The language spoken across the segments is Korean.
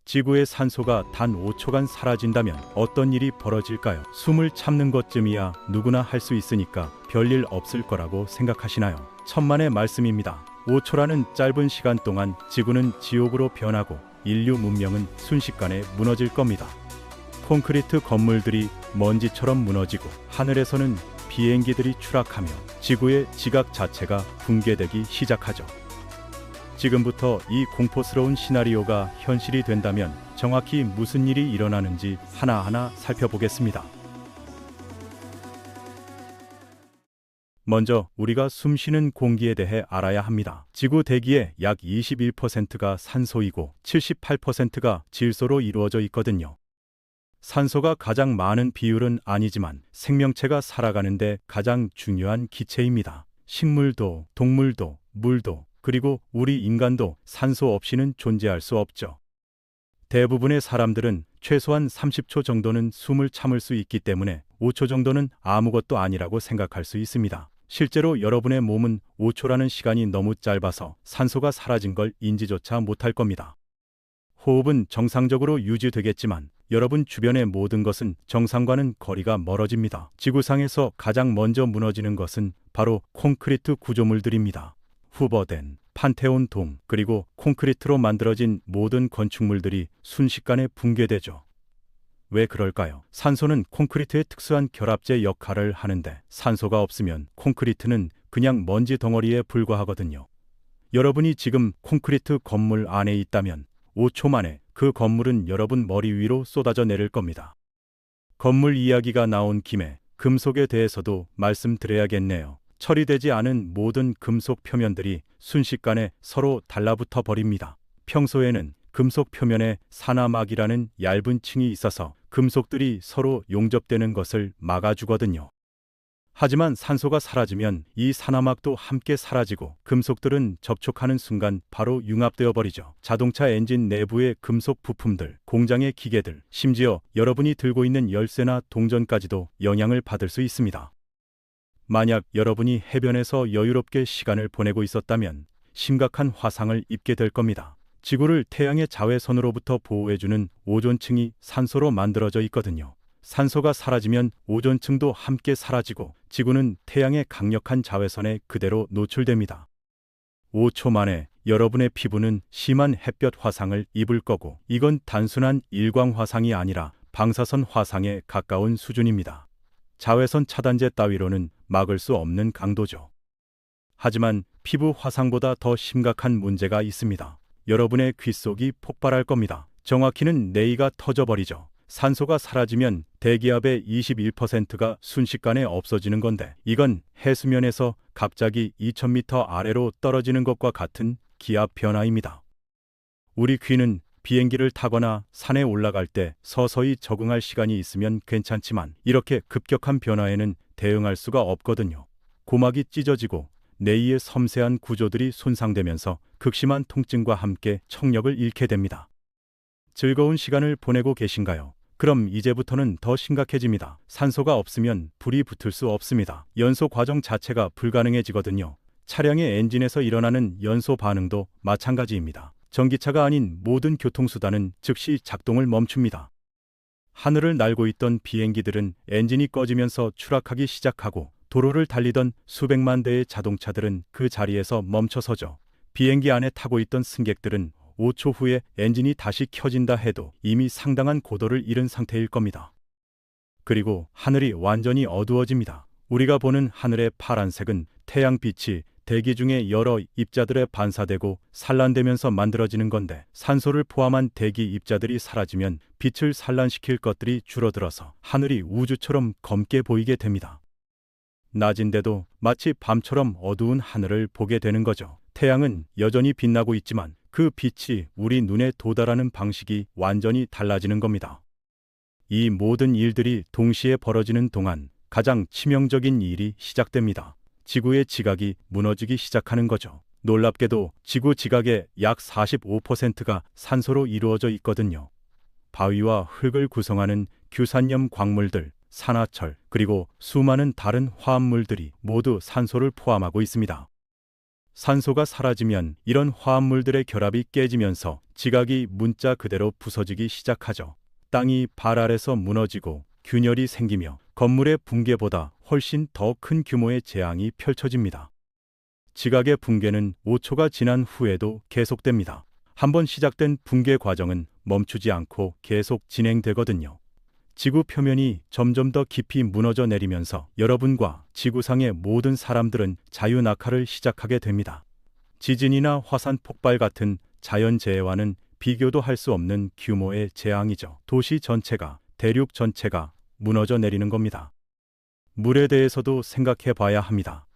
지구의 산소가 단 5초간 사라진다면 어떤 일이 벌어질까요? 숨을 참는 것쯤이야 누구나 할 수 있으니까 별일 없을 거라고 생각하시나요? 천만의 말씀입니다. 5초라는 짧은 시간 동안 지구는 지옥으로 변하고 인류 문명은 순식간에 무너질 겁니다. 콘크리트 건물들이 먼지처럼 무너지고 하늘에서는 비행기들이 추락하며 지구의 지각 자체가 붕괴되기 시작하죠. 지금부터 이 공포스러운 시나리오가 현실이 된다면 정확히 무슨 일이 일어나는지 하나하나 살펴보겠습니다. 먼저 우리가 숨쉬는 공기에 대해 알아야 합니다. 지구 대기의 약 21%가 산소이고 78%가 질소로 이루어져 있거든요. 산소가 가장 많은 비율은 아니지만 생명체가 살아가는데 가장 중요한 기체입니다. 식물도, 동물도, 물도, 그리고 우리 인간도 산소 없이는 존재할 수 없죠. 대부분의 사람들은 최소한 30초 정도는 숨을 참을 수 있기 때문에 5초 정도는 아무것도 아니라고 생각할 수 있습니다. 실제로 여러분의 몸은 5초라는 시간이 너무 짧아서 산소가 사라진 걸 인지조차 못할 겁니다. 호흡은 정상적으로 유지되겠지만 여러분 주변의 모든 것은 정상과는 거리가 멀어집니다. 지구상에서 가장 먼저 무너지는 것은 바로 콘크리트 구조물들입니다. 후버된 판테온 돔, 그리고 콘크리트로 만들어진 모든 건축물들이 순식간에 붕괴되죠. 왜 그럴까요? 산소는 콘크리트의 특수한 결합제 역할을 하는데 산소가 없으면 콘크리트는 그냥 먼지 덩어리에 불과하거든요. 여러분이 지금 콘크리트 건물 안에 있다면 5초 만에 그 건물은 여러분 머리 위로 쏟아져 내릴 겁니다. 건물 이야기가 나온 김에 금속에 대해서도 말씀드려야겠네요. 처리되지 않은 모든 금속 표면들이 순식간에 서로 달라붙어 버립니다. 평소에는 금속 표면에 산화막이라는 얇은 층이 있어서 금속들이 서로 용접되는 것을 막아주거든요. 하지만 산소가 사라지면 이 산화막도 함께 사라지고 금속들은 접촉하는 순간 바로 융합되어 버리죠. 자동차 엔진 내부의 금속 부품들, 공장의 기계들, 심지어 여러분이 들고 있는 열쇠나 동전까지도 영향을 받을 수 있습니다. 만약 여러분이 해변에서 여유롭게 시간을 보내고 있었다면 심각한 화상을 입게 될 겁니다. 지구를 태양의 자외선으로부터 보호해주는 오존층이 산소로 만들어져 있거든요. 산소가 사라지면 오존층도 함께 사라지고 지구는 태양의 강력한 자외선에 그대로 노출됩니다. 5초 만에 여러분의 피부는 심한 햇볕 화상을 입을 거고 이건 단순한 일광 화상이 아니라 방사선 화상에 가까운 수준입니다. 자외선 차단제 따위로는 막을 수 없는 강도죠. 하지만 피부 화상보다 더 심각한 문제가 있습니다. 여러분의 귓속이 폭발할 겁니다. 정확히는 뇌가 터져버리죠. 산소가 사라지면 대기압의 21%가 순식간에 없어지는 건데 이건 해수면에서 갑자기 2000m 아래로 떨어지는 것과 같은 기압 변화입니다. 우리 귀는 비행기를 타거나 산에 올라갈 때 서서히 적응할 시간이 있으면 괜찮지만 이렇게 급격한 변화에는 대응할 수가 없거든요. 고막이 찢어지고 뇌의 섬세한 구조들이 손상되면서 극심한 통증과 함께 청력을 잃게 됩니다. 즐거운 시간을 보내고 계신가요? 그럼 이제부터는 더 심각해집니다. 산소가 없으면 불이 붙을 수 없습니다. 연소 과정 자체가 불가능해지거든요. 차량의 엔진에서 일어나는 연소 반응도 마찬가지입니다. 전기차가 아닌 모든 교통수단은 즉시 작동을 멈춥니다. 하늘을 날고 있던 비행기들은 엔진이 꺼지면서 추락하기 시작하고 도로를 달리던 수백만 대의 자동차들은 그 자리에서 멈춰서죠. 비행기 안에 타고 있던 승객들은 5초 후에 엔진이 다시 켜진다 해도 이미 상당한 고도를 잃은 상태일 겁니다. 그리고 하늘이 완전히 어두워집니다. 우리가 보는 하늘의 파란색은 태양빛이 대기 중에 여러 입자들에 반사되고 산란되면서 만들어지는 건데 산소를 포함한 대기 입자들이 사라지면 빛을 산란시킬 것들이 줄어들어서 하늘이 우주처럼 검게 보이게 됩니다. 낮인데도 마치 밤처럼 어두운 하늘을 보게 되는 거죠. 태양은 여전히 빛나고 있지만 그 빛이 우리 눈에 도달하는 방식이 완전히 달라지는 겁니다. 이 모든 일들이 동시에 벌어지는 동안 가장 치명적인 일이 시작됩니다. 지구의 지각이 무너지기 시작하는 거죠. 놀랍게도 지구 지각의 약 45%가 산소로 이루어져 있거든요. 바위와 흙을 구성하는 규산염 광물들, 산화철, 그리고 수많은 다른 화합물들이 모두 산소를 포함하고 있습니다. 산소가 사라지면 이런 화합물들의 결합이 깨지면서 지각이 문자 그대로 부서지기 시작하죠. 땅이 발 아래서 무너지고 균열이 생기며 건물의 붕괴보다 훨씬 더 큰 규모의 재앙이 펼쳐집니다. 지각의 붕괴는 5초가 지난 후에도 계속됩니다. 한번 시작된 붕괴 과정은 멈추지 않고 계속 진행되거든요. 지구 표면이 점점 더 깊이 무너져 내리면서 여러분과 지구상의 모든 사람들은 자유낙하를 시작하게 됩니다. 지진이나 화산 폭발 같은 자연재해와는 비교도 할 수 없는 규모의 재앙이죠. 도시 전체가, 대륙 전체가 무너져 내리는 겁니다. 물에 대해서도 생각해 봐야 합니다.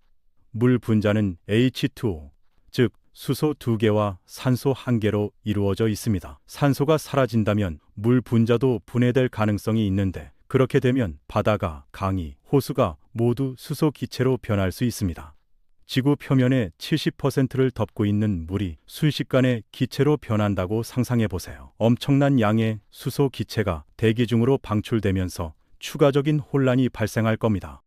물 분자는 H2O, 즉 수소 2개와 산소 1개로 이루어져 있습니다. 산소가 사라진다면 물 분자도 분해될 가능성이 있는데, 그렇게 되면 바다가, 강이, 호수가 모두 수소 기체로 변할 수 있습니다. 지구 표면의 70%를 덮고 있는 물이 순식간에 기체로 변한다고 상상해 보세요. 엄청난 양의 수소 기체가 대기 중으로 방출되면서 추가적인 혼란이 발생할 겁니다.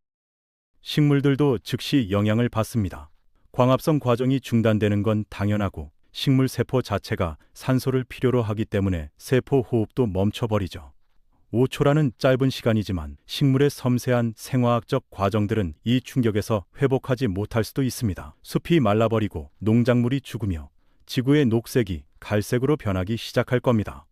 식물들도 즉시 영향을 받습니다. 광합성 과정이 중단되는 건 당연하고 식물 세포 자체가 산소를 필요로 하기 때문에 세포 호흡도 멈춰버리죠. 5초라는 짧은 시간이지만 식물의 섬세한 생화학적 과정들은 이 충격에서 회복하지 못할 수도 있습니다. 숲이 말라버리고 농작물이 죽으며 지구의 녹색이 갈색으로 변하기 시작할 겁니다.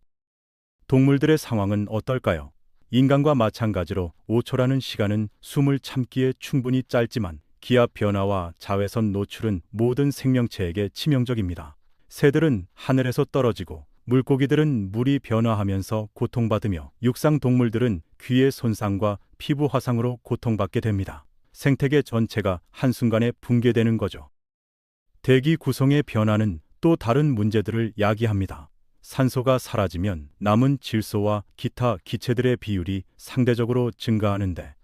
동물들의 상황은 어떨까요? 인간과 마찬가지로 5초라는 시간은 숨을 참기에 충분히 짧지만 기압 변화와 자외선 노출은 모든 생명체에게 치명적입니다. 새들은 하늘에서 떨어지고 물고기들은 물이 변화하면서 고통받으며 육상 동물들은 귀의 손상과 피부 화상으로 고통받게 됩니다. 생태계 전체가 한순간에 붕괴되는 거죠. 대기 구성의 변화는 또 다른 문제들을 야기합니다. 산소가 사라지면 남은 질소와 기타 기체들의 비율이 상대적으로 증가하는데,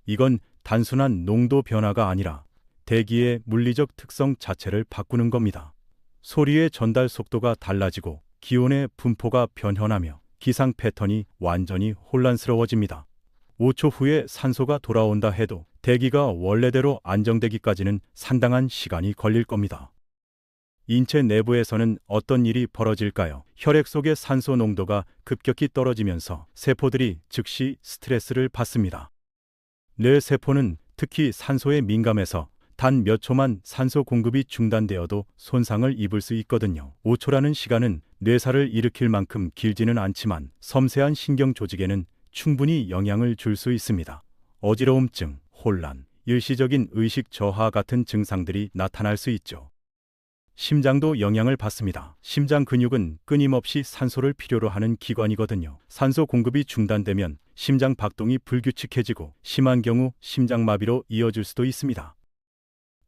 이건 단순한 농도 변화가 아니라 대기의 물리적 특성 자체를 바꾸는 겁니다. 소리의 전달 속도가 달라지고 기온의 분포가 변현하며 기상 패턴이 완전히 혼란스러워집니다. 5초 후에 산소가 돌아온다 해도 대기가 원래대로 안정되기까지는 상당한 시간이 걸릴 겁니다. 인체 내부에서는 어떤 일이 벌어질까요? 혈액 속의 산소 농도가 급격히 떨어지면서 세포들이 즉시 스트레스를 받습니다. 뇌 세포는 특히 산소에 민감해서 단 몇 초만 산소 공급이 중단되어도 손상을 입을 수 있거든요. 5초라는 시간은 뇌사를 일으킬 만큼 길지는 않지만 섬세한 신경 조직에는 충분히 영향을 줄 수 있습니다. 어지러움증, 혼란, 일시적인 의식 저하 같은 증상들이 나타날 수 있죠. 심장도 영향을 받습니다. 심장 근육은 끊임없이 산소를 필요로 하는 기관이거든요. 산소 공급이 중단되면 심장 박동이 불규칙해지고 심한 경우 심장마비로 이어질 수도 있습니다.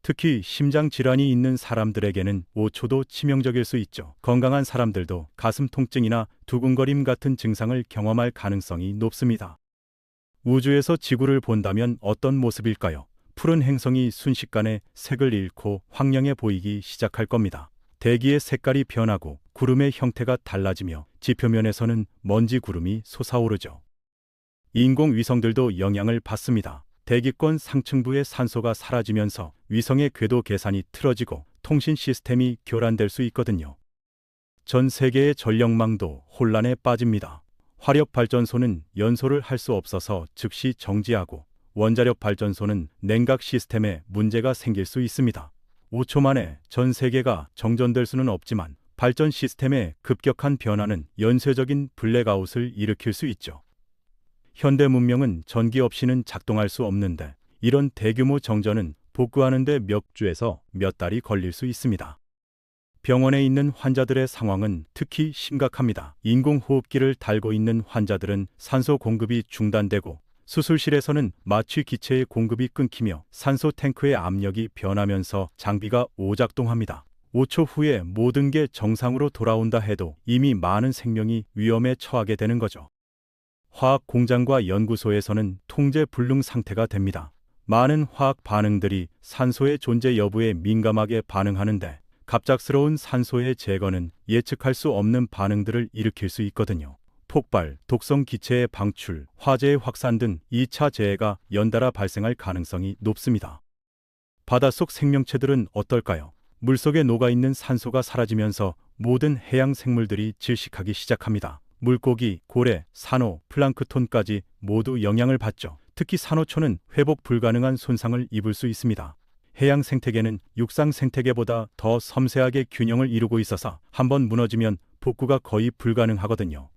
특히 심장 질환이 있는 사람들에게는 5초도 치명적일 수 있죠. 건강한 사람들도 가슴 통증이나 두근거림 같은 증상을 경험할 가능성이 높습니다. 우주에서 지구를 본다면 어떤 모습일까요? 푸른 행성이 순식간에 색을 잃고 황량해 보이기 시작할 겁니다. 대기의 색깔이 변하고 구름의 형태가 달라지며 지표면에서는 먼지 구름이 솟아오르죠. 인공위성들도 영향을 받습니다. 대기권 상층부의 산소가 사라지면서 위성의 궤도 계산이 틀어지고 통신 시스템이 교란될 수 있거든요. 전 세계의 전력망도 혼란에 빠집니다. 화력발전소는 연소를 할 수 없어서 즉시 정지하고 원자력 발전소는 냉각 시스템에 문제가 생길 수 있습니다. 5초 만에 전 세계가 정전될 수는 없지만 발전 시스템의 급격한 변화는 연쇄적인 블랙아웃을 일으킬 수 있죠. 현대 문명은 전기 없이는 작동할 수 없는데 이런 대규모 정전은 복구하는 데 몇 주에서 몇 달이 걸릴 수 있습니다. 병원에 있는 환자들의 상황은 특히 심각합니다. 인공호흡기를 달고 있는 환자들은 산소 공급이 중단되고 수술실에서는 마취 기체의 공급이 끊기며 산소 탱크의 압력이 변하면서 장비가 오작동합니다. 5초 후에 모든 게 정상으로 돌아온다 해도 이미 많은 생명이 위험에 처하게 되는 거죠. 화학 공장과 연구소에서는 통제 불능 상태가 됩니다. 많은 화학 반응들이 산소의 존재 여부에 민감하게 반응하는데 갑작스러운 산소의 제거는 예측할 수 없는 반응들을 일으킬 수 있거든요. 폭발, 독성 기체의 방출, 화재의 확산 등 2차 재해가 연달아 발생할 가능성이 높습니다. 바닷속 생명체들은 어떨까요? 물속에 녹아있는 산소가 사라지면서 모든 해양 생물들이 질식하기 시작합니다. 물고기, 고래, 산호, 플랑크톤까지 모두 영향을 받죠. 특히 산호초는 회복 불가능한 손상을 입을 수 있습니다. 해양 생태계는 육상 생태계보다 더 섬세하게 균형을 이루고 있어서 한번 무너지면 복구가 거의 불가능하거든요.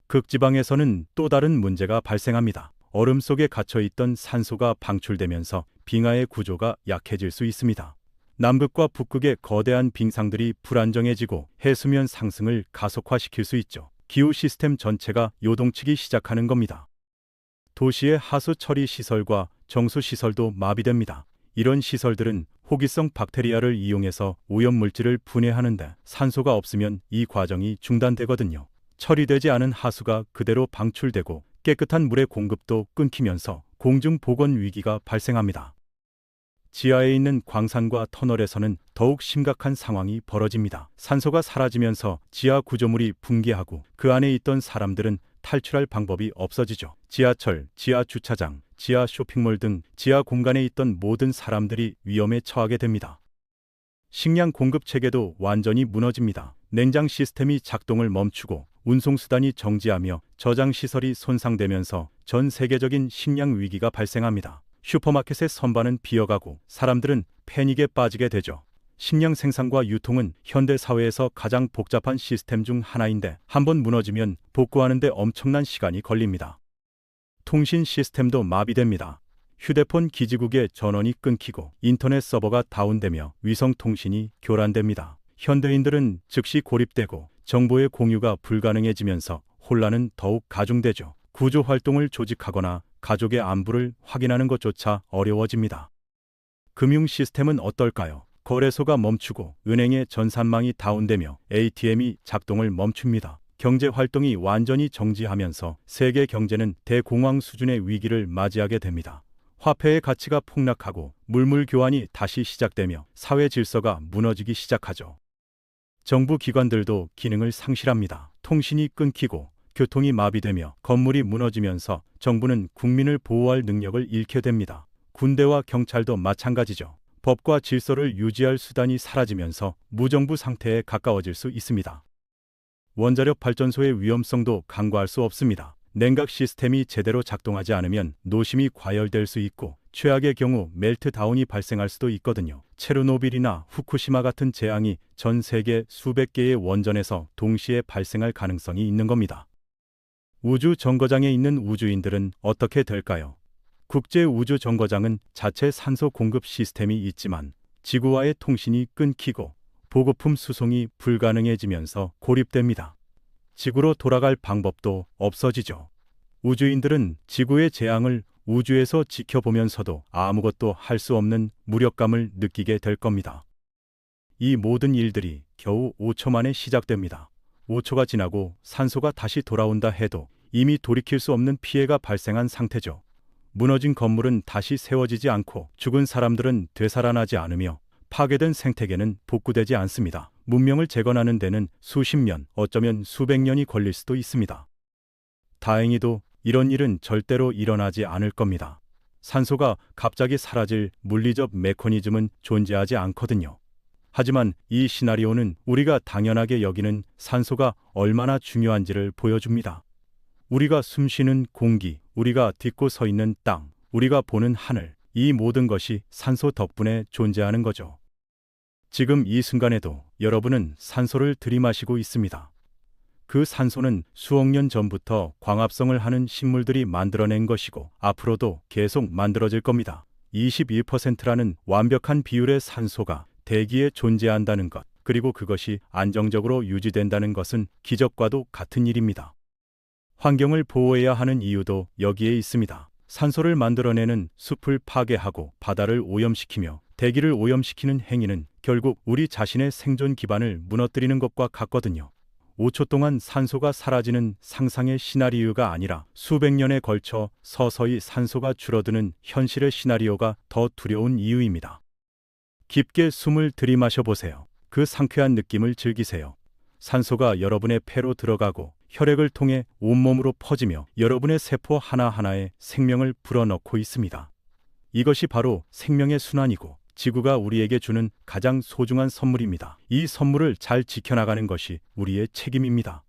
극지방에서는 또 다른 문제가 발생합니다. 얼음 속에 갇혀있던 산소가 방출되면서 빙하의 구조가 약해질 수 있습니다. 남극과 북극의 거대한 빙상들이 불안정해지고 해수면 상승을 가속화시킬 수 있죠. 기후 시스템 전체가 요동치기 시작하는 겁니다. 도시의 하수 처리 시설과 정수 시설도 마비됩니다. 이런 시설들은 호기성 박테리아를 이용해서 오염물질을 분해하는데 산소가 없으면 이 과정이 중단되거든요. 처리되지 않은 하수가 그대로 방출되고 깨끗한 물의 공급도 끊기면서 공중보건 위기가 발생합니다. 지하에 있는 광산과 터널에서는 더욱 심각한 상황이 벌어집니다. 산소가 사라지면서 지하 구조물이 붕괴하고 그 안에 있던 사람들은 탈출할 방법이 없어지죠. 지하철, 지하 주차장, 지하 쇼핑몰 등 지하 공간에 있던 모든 사람들이 위험에 처하게 됩니다. 식량 공급 체계도 완전히 무너집니다. 냉장 시스템이 작동을 멈추고 운송수단이 정지하며 저장시설이 손상되면서 전 세계적인 식량 위기가 발생합니다. 슈퍼마켓의 선반은 비어가고 사람들은 패닉에 빠지게 되죠. 식량 생산과 유통은 현대 사회에서 가장 복잡한 시스템 중 하나인데 한번 무너지면 복구하는 데 엄청난 시간이 걸립니다. 통신 시스템도 마비됩니다. 휴대폰 기지국의 전원이 끊기고 인터넷 서버가 다운되며 위성 통신이 교란됩니다. 현대인들은 즉시 고립되고 정보의 공유가 불가능해지면서 혼란은 더욱 가중되죠. 구조 활동을 조직하거나 가족의 안부를 확인하는 것조차 어려워집니다. 금융 시스템은 어떨까요? 거래소가 멈추고 은행의 전산망이 다운되며 ATM이 작동을 멈춥니다. 경제 활동이 완전히 정지하면서 세계 경제는 대공황 수준의 위기를 맞이하게 됩니다. 화폐의 가치가 폭락하고 물물 교환이 다시 시작되며 사회 질서가 무너지기 시작하죠. 정부 기관들도 기능을 상실합니다. 통신이 끊기고 교통이 마비되며 건물이 무너지면서 정부는 국민을 보호할 능력을 잃게 됩니다. 군대와 경찰도 마찬가지죠. 법과 질서를 유지할 수단이 사라지면서 무정부 상태에 가까워질 수 있습니다. 원자력 발전소의 위험성도 간과할 수 없습니다. 냉각 시스템이 제대로 작동하지 않으면 노심이 과열될 수 있고 최악의 경우 멜트다운이 발생할 수도 있거든요. 체르노빌이나 후쿠시마 같은 재앙이 전 세계 수백 개의 원전에서 동시에 발생할 가능성이 있는 겁니다. 우주 정거장에 있는 우주인들은 어떻게 될까요? 국제 우주 정거장은 자체 산소 공급 시스템이 있지만 지구와의 통신이 끊기고 보급품 수송이 불가능해지면서 고립됩니다. 지구로 돌아갈 방법도 없어지죠. 우주인들은 지구의 재앙을 우주에서 지켜보면서도 아무것도 할 수 없는 무력감을 느끼게 될 겁니다. 이 모든 일들이 겨우 5초 만에 시작됩니다. 5초가 지나고 산소가 다시 돌아온다 해도 이미 돌이킬 수 없는 피해가 발생한 상태죠. 무너진 건물은 다시 세워지지 않고 죽은 사람들은 되살아나지 않으며 파괴된 생태계는 복구되지 않습니다. 문명을 재건하는 데는 수십 년, 어쩌면 수백 년이 걸릴 수도 있습니다. 다행히도 이런 일은 절대로 일어나지 않을 겁니다. 산소가 갑자기 사라질 물리적 메커니즘은 존재하지 않거든요. 하지만 이 시나리오는 우리가 당연하게 여기는 산소가 얼마나 중요한지를 보여줍니다. 우리가 숨쉬는 공기, 우리가 딛고 서 있는 땅, 우리가 보는 하늘, 이 모든 것이 산소 덕분에 존재하는 거죠. 지금 이 순간에도 여러분은 산소를 들이마시고 있습니다. 그 산소는 수억 년 전부터 광합성을 하는 식물들이 만들어낸 것이고 앞으로도 계속 만들어질 겁니다. 21%라는 완벽한 비율의 산소가 대기에 존재한다는 것, 그리고 그것이 안정적으로 유지된다는 것은 기적과도 같은 일입니다. 환경을 보호해야 하는 이유도 여기에 있습니다. 산소를 만들어내는 숲을 파괴하고 바다를 오염시키며 대기를 오염시키는 행위는 결국 우리 자신의 생존 기반을 무너뜨리는 것과 같거든요. 5초 동안 산소가 사라지는 상상의 시나리오가 아니라 수백 년에 걸쳐 서서히 산소가 줄어드는 현실의 시나리오가 더 두려운 이유입니다. 깊게 숨을 들이마셔 보세요. 그 상쾌한 느낌을 즐기세요. 산소가 여러분의 폐로 들어가고 혈액을 통해 온몸으로 퍼지며 여러분의 세포 하나하나에 생명을 불어넣고 있습니다. 이것이 바로 생명의 순환이고 지구가 우리에게 주는 가장 소중한 선물입니다. 이 선물을 잘 지켜나가는 것이 우리의 책임입니다.